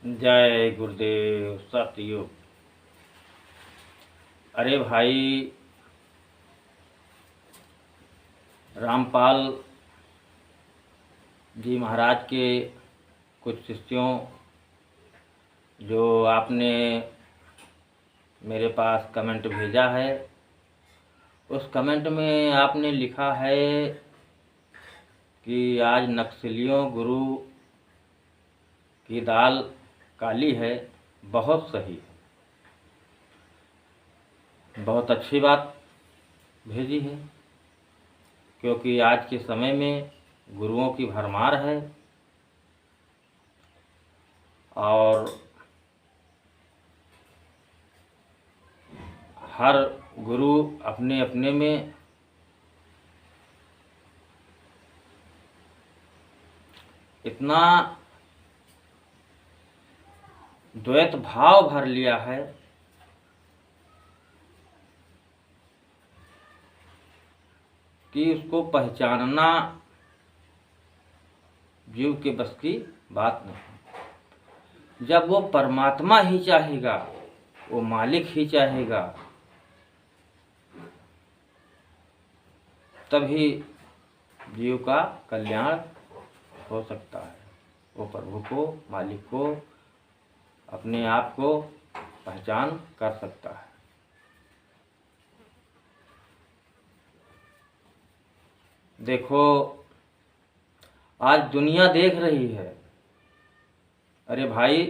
जय गुरुदेव सतयुग। अरे भाई, रामपाल जी महाराज के कुछ शिष्यों जो आपने मेरे पास कमेंट भेजा है, उस कमेंट में आपने लिखा है कि आज नक्सलियों गुरु की दाल काली है। बहुत सही, बहुत अच्छी बात भेजी है, क्योंकि आज के समय में गुरुओं की भरमार है और हर गुरु अपने अपने में इतना द्वैत भाव भर लिया है कि उसको पहचानना जीव के बस की बात नहीं। जब वो परमात्मा ही चाहेगा, वो मालिक ही चाहेगा, तभी जीव का कल्याण हो सकता है। वो प्रभु को, मालिक को, अपने आप को पहचान कर सकता है। देखो, आज दुनिया देख रही है। अरे भाई,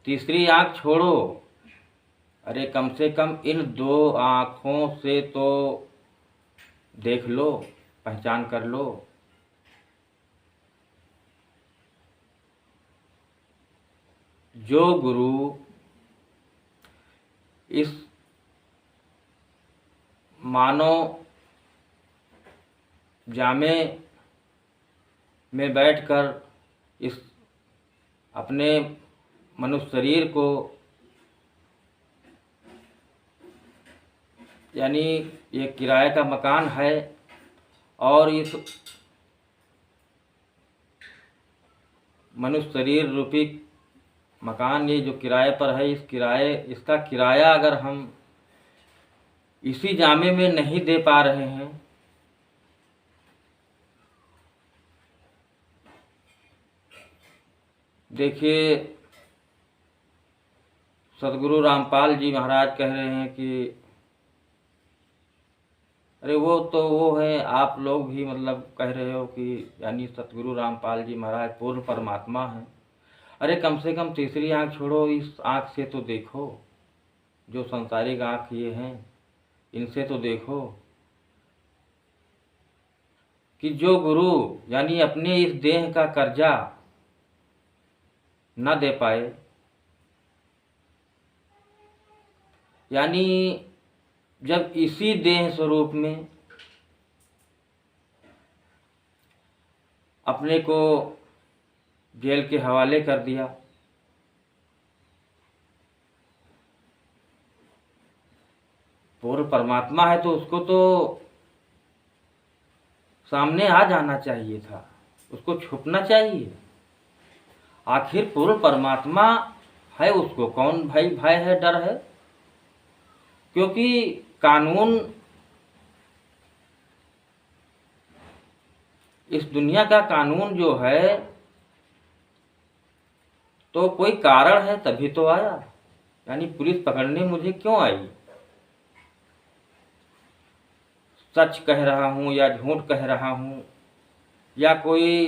तीसरी आंख छोड़ो, अरे कम से कम इन दो आँखों से तो देख लो, पहचान कर लो। जो गुरु इस मानव जामे में बैठकर इस अपने मनुष्य शरीर को, यानी ये किराए का मकान है और इस मनुष्य शरीर रूपी मकान, ये जो किराए पर है, इसका किराया अगर हम इसी जामे में नहीं दे पा रहे हैं, देखिए सदगुरु रामपाल जी महाराज कह रहे हैं कि अरे वो है, आप लोग भी मतलब कह रहे हो कि यानी सतगुरु रामपाल जी महाराज पूर्ण परमात्मा हैं। अरे कम से कम तीसरी आंख छोड़ो, इस आंख से तो देखो, जो संसारिक आंख ये हैं, इनसे तो देखो कि जो गुरु यानी अपने इस देह का कर्जा न दे पाए, यानी जब इसी देह स्वरूप में अपने को जेल के हवाले कर दिया, पूर्ण परमात्मा है तो उसको तो सामने आ जाना चाहिए था, उसको छुपना चाहिए। आखिर पूर्ण परमात्मा है, उसको कौन भाई भय है, डर है? क्योंकि कानून इस दुनिया का कानून जो है, तो कोई कारण है तभी तो आया। यानी पुलिस पकड़ने मुझे क्यों आई? सच कह रहा हूं या झूठ कह रहा हूं, या कोई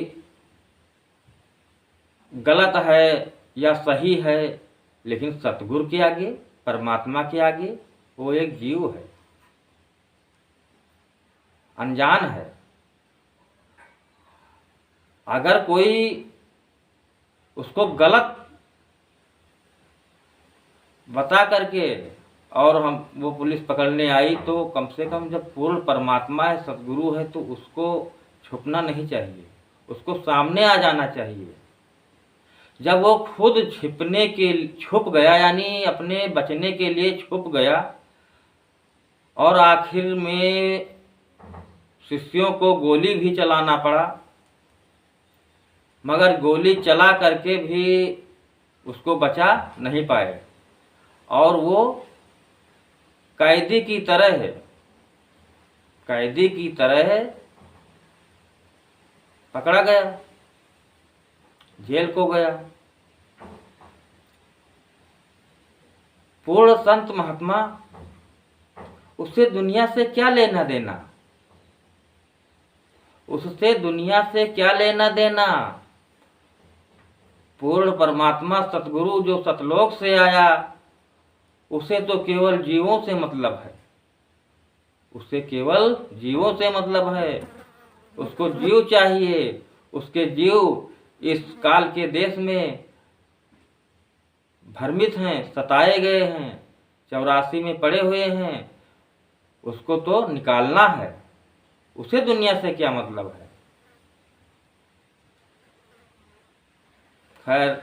गलत है या सही है, लेकिन सतगुरु के आगे, परमात्मा के आगे वो एक जीव है, अनजान है। अगर कोई उसको गलत बता करके और वो पुलिस पकड़ने आई, तो कम से कम जब पूर्ण परमात्मा है, सतगुरु है, तो उसको छुपना नहीं चाहिए, उसको सामने आ जाना चाहिए। जब वो खुद छुप गया, यानी अपने बचने के लिए छुप गया, और आखिर में शिष्यों को गोली भी चलाना पड़ा, मगर गोली चला करके भी उसको बचा नहीं पाए और वो कैदी की तरह है, कैदी की तरह पकड़ा गया, जेल को गया। पूर्ण संत महात्मा, उससे दुनिया से क्या लेना देना, उससे दुनिया से क्या लेना देना। पूर्ण परमात्मा सतगुरु जो सतलोक से आया, उसे तो केवल जीवों से मतलब है, उसे केवल जीवों से मतलब है। उसको जीव चाहिए, उसके जीव इस काल के देश में भ्रमित हैं, सताए गए हैं, 84 में पड़े हुए हैं, उसको तो निकालना है, उसे दुनिया से क्या मतलब है। खैर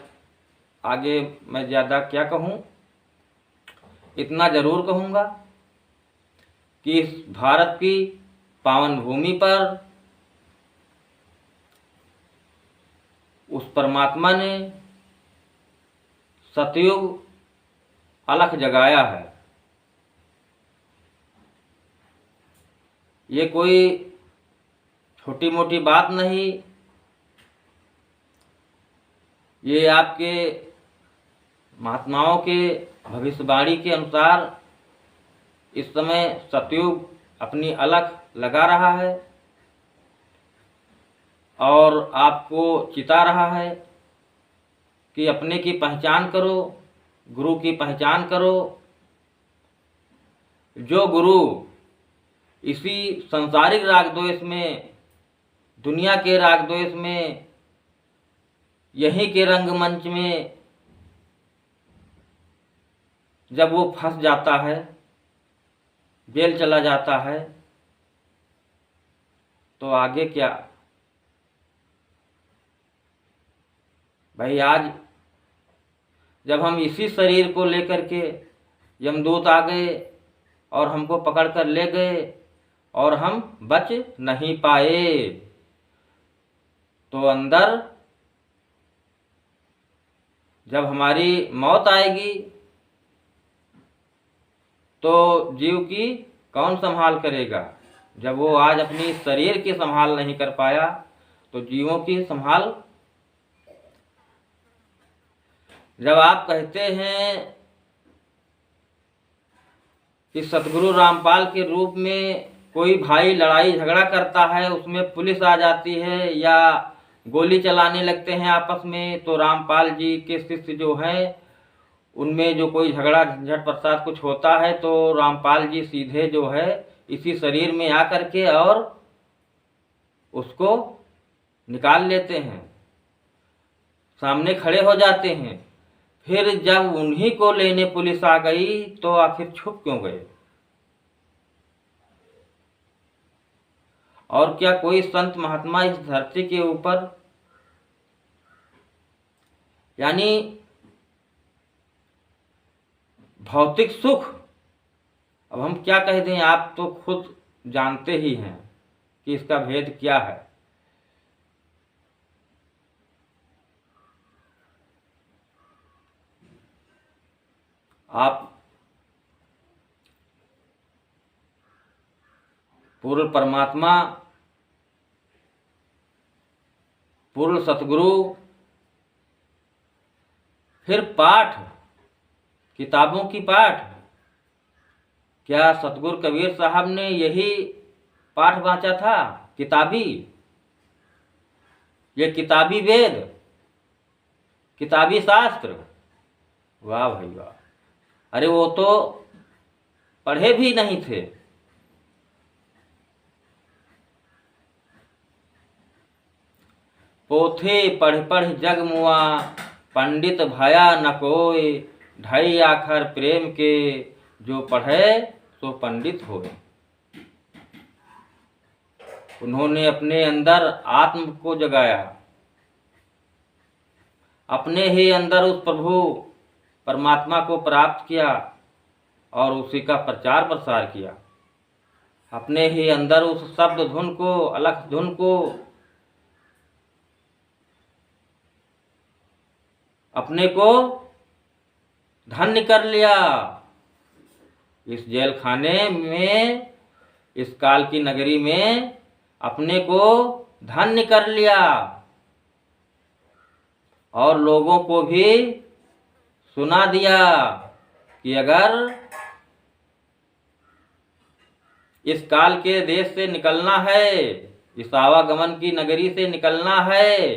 आगे मैं ज़्यादा क्या कहूँ, इतना ज़रूर कहूँगा कि इस भारत की पावन भूमि पर उस परमात्मा ने सतयुग अलख जगाया है। ये कोई छोटी मोटी बात नहीं, ये आपके महात्माओं के भविष्यवाणी के अनुसार इस समय सतयुग अपनी अलख लगा रहा है और आपको चिता रहा है कि अपने की पहचान करो, गुरु की पहचान करो। जो गुरु इसी संसारिक राग द्वेष में, दुनिया के राग द्वेष में, यहीं के रंगमंच में जब वो फंस जाता है, जेल चला जाता है, तो आगे क्या भाई। आज जब हम इसी शरीर को लेकर के यमदूत आ गए और हमको पकड़ कर ले गए और हम बच नहीं पाए, तो अंदर जब हमारी मौत आएगी तो जीव की कौन संभाल करेगा। जब वो आज अपनी शरीर की संभाल नहीं कर पाया तो जीवों की संभाल। जब आप कहते हैं कि सतगुरु रामपाल के रूप में कोई भाई लड़ाई झगड़ा करता है, उसमें पुलिस आ जाती है या गोली चलाने लगते हैं आपस में, तो रामपाल जी के शिष्य जो हैं उनमें जो कोई झगड़ा झंझट प्रसाद कुछ होता है तो रामपाल जी सीधे जो है इसी शरीर में आकर के और उसको निकाल लेते हैं, सामने खड़े हो जाते हैं। फिर जब उन्हीं को लेने पुलिस आ गई तो आखिर छुप क्यों गए। और क्या कोई संत महात्मा इस धरती के ऊपर, यानी भौतिक सुख, अब हम क्या कह दें, आप तो खुद जानते ही हैं कि इसका भेद क्या है। आप पूर्ण परमात्मा, पूर्ण सतगुरु, फिर पाठ, किताबों की पाठ। क्या सतगुरु कबीर साहब ने यही पाठ बांचा था, किताबी, ये किताबी वेद, किताबी शास्त्र। वाह भाई वाह। अरे वो तो पढ़े भी नहीं थे। पोथे पढ़ पढ़ जग मुआ, पंडित भया न कोय, ढाई आखर प्रेम के, जो पढ़े सो पंडित होए। उन्होंने अपने अंदर आत्म को जगाया, अपने ही अंदर उस प्रभु परमात्मा को प्राप्त किया और उसी का प्रचार प्रसार किया। अपने ही अंदर उस शब्द धुन को, अलख धुन को अपने को धन्य कर लिया। इस जेल खाने में, इस काल की नगरी में अपने को धन्य कर लिया और लोगों को भी सुना दिया कि अगर इस काल के देश से निकलना है, इस आवागमन की नगरी से निकलना है,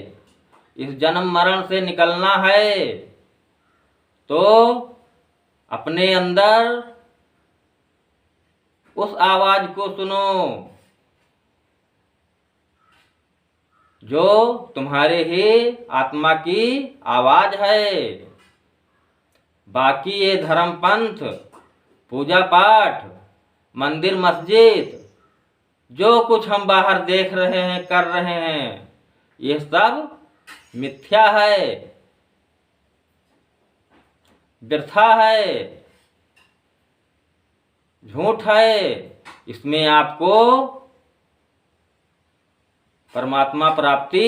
इस जन्म मरण से निकलना है, तो अपने अंदर उस आवाज को सुनो जो तुम्हारे ही आत्मा की आवाज है। बाकी ये धर्म पंथ, पूजा पाठ, मंदिर मस्जिद, जो कुछ हम बाहर देख रहे हैं, कर रहे हैं, ये सब मिथ्या है, व्यर्था है, झूठ है। इसमें आपको परमात्मा प्राप्ति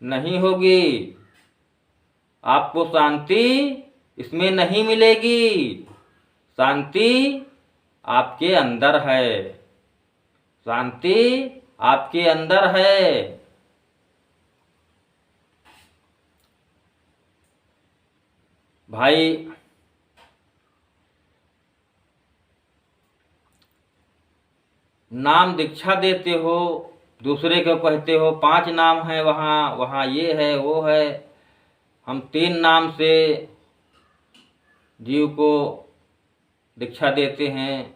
नहीं होगी, आपको शांति इसमें नहीं मिलेगी। शांति आपके अंदर है, शांति आपके अंदर है। भाई, नाम दीक्षा देते हो, दूसरे को कहते हो 5 नाम है, वहाँ वहाँ ये है वो है। हम 3 नाम से जीव को दीक्षा देते हैं।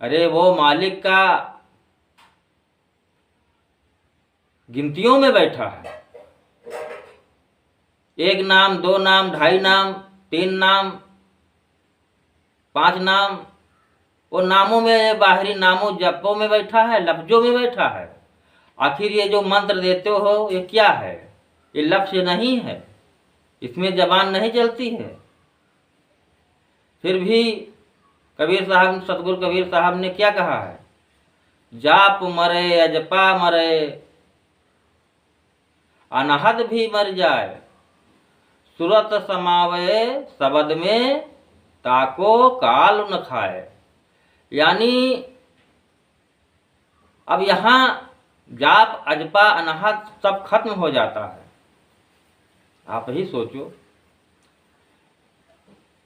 अरे वो मालिक का गिनतियों में बैठा है। 1 नाम, 2 नाम, 2.5 नाम, 3 नाम, 5 नाम, वो नामों में, बाहरी नामों जपों में बैठा है, लफ्जों में बैठा है। आखिर ये जो मंत्र देते हो ये क्या है? ये लफ्ज नहीं है, इसमें जबान नहीं चलती है। फिर भी कबीर साहब, सतगुरु कबीर साहब ने क्या कहा है? जाप मरे अजपा मरे, अनहद भी मर जाए, सुरत समावे शब्द में, ताको काल न खाए। यानी अब यहाँ जाप अजपा अनहद सब खत्म हो जाता है। आप ही सोचो,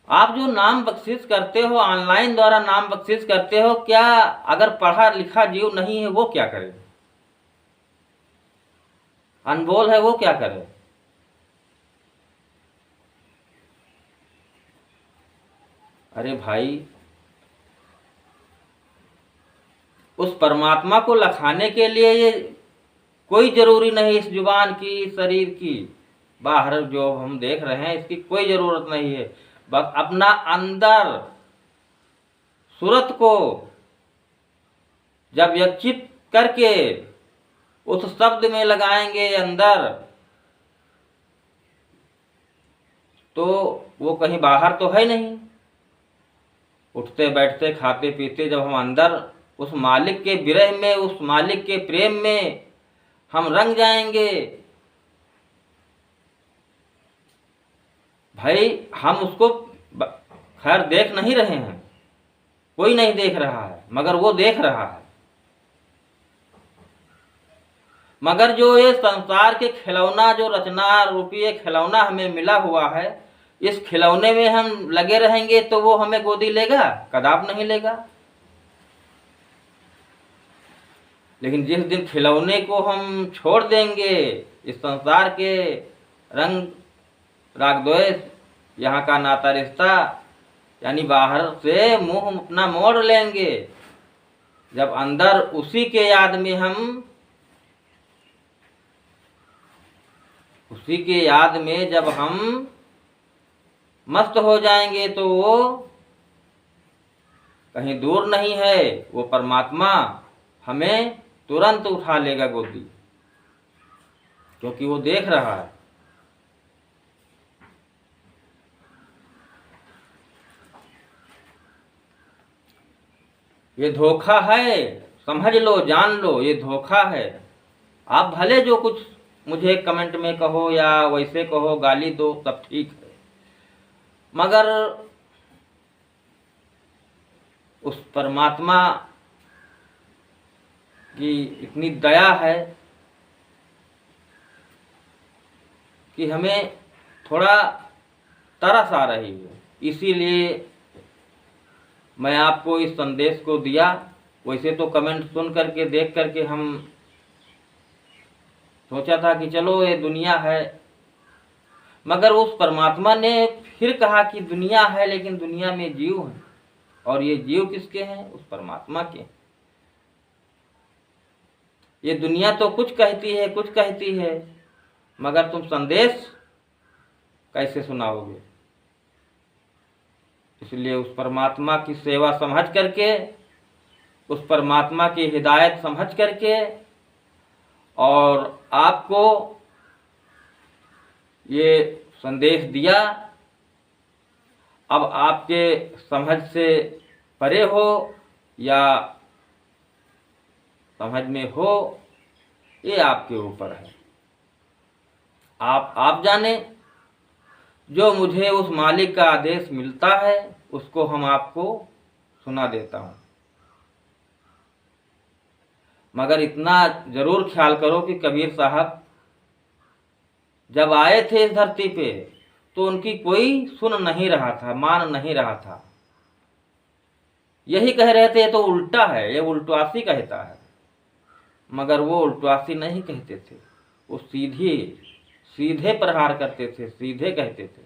आप जो नाम बख्शिश करते हो, ऑनलाइन द्वारा नाम बख्शिश करते हो, क्या अगर पढ़ा लिखा जीव नहीं है वो क्या करे? अनबोल है वो क्या करे? अरे भाई, उस परमात्मा को लखाने के लिए ये कोई जरूरी नहीं इस जुबान की, शरीर की, बाहर जो हम देख रहे हैं इसकी कोई जरूरत नहीं है। बस अपना अंदर सूरत को जब यचित करके उस शब्द में लगाएंगे अंदर, तो वो कहीं बाहर तो है नहीं। उठते बैठते खाते पीते जब हम अंदर उस मालिक के विरह में, उस मालिक के प्रेम में हम रंग जाएंगे। भाई, हम उसको खैर देख नहीं रहे हैं, कोई नहीं देख रहा है, मगर वो देख रहा है। मगर जो ये संसार के खिलौना, जो रचना रूपी ये खिलौना हमें मिला हुआ है, इस खिलौने में हम लगे रहेंगे तो वो हमें गोदी लेगा? कदाप नहीं लेगा। लेकिन जिस दिन खिलौने को हम छोड़ देंगे, इस संसार के रंग राग द्वेष, यहाँ का नाता रिश्ता, यानी बाहर से मुंह अपना मोड़ लेंगे, जब अंदर उसी के याद में हम, उसी के याद में जब हम मस्त हो जाएंगे, तो वो कहीं दूर नहीं है, वो परमात्मा हमें तुरंत उठा लेगा गोदी, क्योंकि वो देख रहा है। ये धोखा है, समझ लो, जान लो, ये धोखा है। आप भले जो कुछ मुझे कमेंट में कहो या वैसे कहो, गाली दो, सब ठीक है, मगर उस परमात्मा की इतनी दया है कि हमें थोड़ा तरस आ रही है। इसीलिए मैं आपको इस संदेश को दिया। वैसे तो कमेंट सुन करके, देख करके हम सोचा था कि चलो ये दुनिया है, मगर उस परमात्मा ने फिर कहा कि दुनिया है लेकिन दुनिया में जीव हैं, और ये जीव किसके हैं? उस परमात्मा के। ये दुनिया तो कुछ कहती है, कुछ कहती है, मगर तुम संदेश कैसे सुनाओगे? इसलिए उस परमात्मा की सेवा समझ करके, उस परमात्मा की हिदायत समझ करके, और आपको ये संदेश दिया। अब आपके समझ से परे हो या समझ में हो, ये आपके ऊपर है। आप जाने। जो मुझे उस मालिक का आदेश मिलता है उसको हम आपको सुना देता हूँ। मगर इतना जरूर ख्याल करो कि कबीर साहब जब आए थे इस धरती पे तो उनकी कोई सुन नहीं रहा था, मान नहीं रहा था। यही कह रहे थे ये तो उल्टा है, ये उल्टवासी कहता है, मगर वो उल्टवासी नहीं कहते थे, वो सीधे प्रहार करते थे, सीधे कहते थे,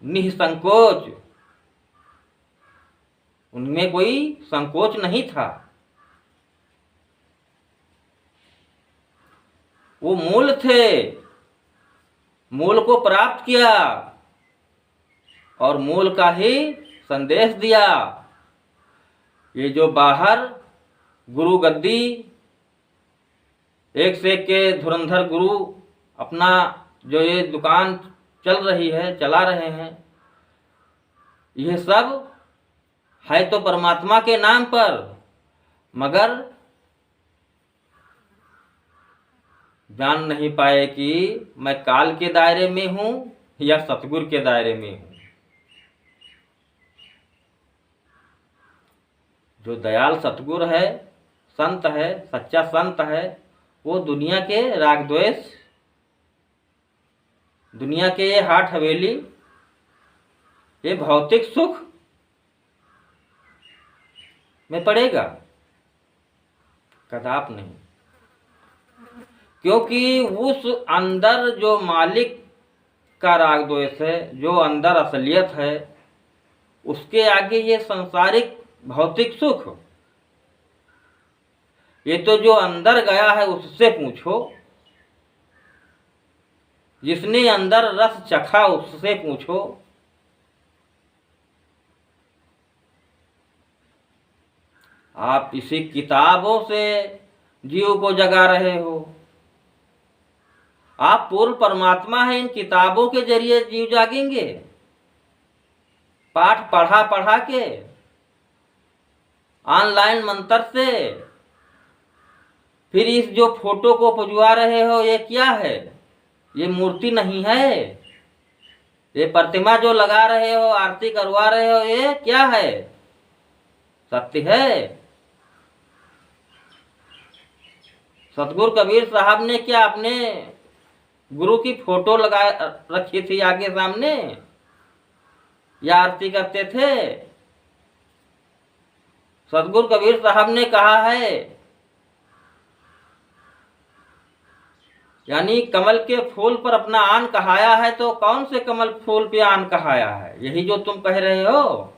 निसंकोच। उनमें कोई संकोच नहीं था। वो मूल थे, मूल को प्राप्त किया और मूल का ही संदेश दिया। ये जो बाहर गुरु गद्दी, एक से एक के धुरंधर गुरु अपना जो ये दुकान चल रही है, चला रहे हैं, यह सब है तो परमात्मा के नाम पर, मगर जान नहीं पाए कि मैं काल के दायरे में हूं या सतगुरु के दायरे में हूं। जो दयाल सतगुरु है, संत है, सच्चा संत है, वो दुनिया के राग द्वेष, दुनिया के ये हाट हवेली, ये भौतिक सुख में पड़ेगा कदाप नहीं। क्योंकि उस अंदर जो मालिक का राग द्वेष है, जो अंदर असलियत है, उसके आगे ये संसारिक भौतिक सुख, ये तो जो अंदर गया है उससे पूछो, जिसने अंदर रस चखा उससे पूछो। आप इसी किताबों से जीव को जगा रहे हो। आप पूर्ण परमात्मा है, इन किताबों के जरिए जीव जागेंगे, पाठ पढ़ा पढ़ा के, ऑनलाइन मंत्र से। फिर इस जो फोटो को पुजवा रहे हो, ये क्या है? ये मूर्ति नहीं है। ये प्रतिमा जो लगा रहे हो, आरती करवा रहे हो, ये क्या है? सत्य है। सतगुरु कबीर साहब ने क्या अपने गुरु की फोटो लगा रखी थी आगे सामने, या आरती करते थे? सतगुरु कबीर साहब ने कहा है, यानी कमल के फूल पर अपना आन कहाया है, तो कौन से कमल फूल पे आन कहाया है? यही जो तुम कह रहे हो।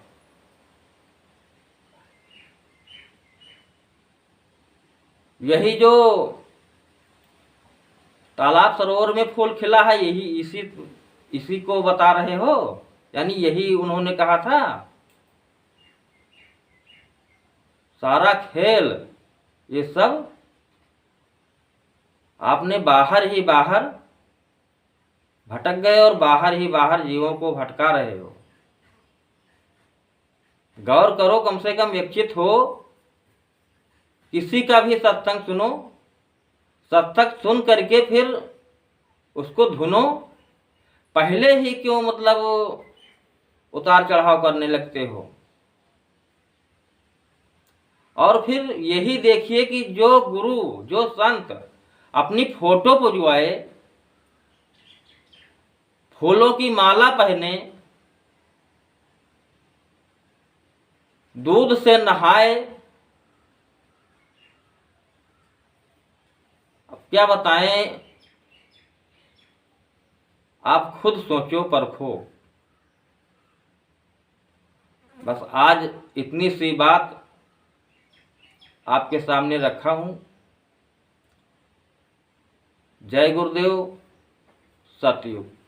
यही जो तालाब सरोवर में फूल खिला है, यही इसी को बता रहे हो। यानी यही उन्होंने कहा था। सारा खेल ये सब आपने बाहर ही बाहर भटक गए और बाहर ही बाहर जीवों को भटका रहे हो। गौर करो, कम से कम विकसित हो, किसी का भी सत्संग सुनो, सत्संग सुन करके फिर उसको धुनो, पहले ही क्यों मतलब उतार चढ़ाव करने लगते हो। और फिर यही देखिए कि जो गुरु जो संत अपनी फोटो पुजवाए, फूलों की माला पहने, दूध से नहाए, अब क्या बताएं, आप खुद सोचो परखो। बस आज इतनी सी बात आपके सामने रखा हूं। जय गुरुदेव, सतयुग।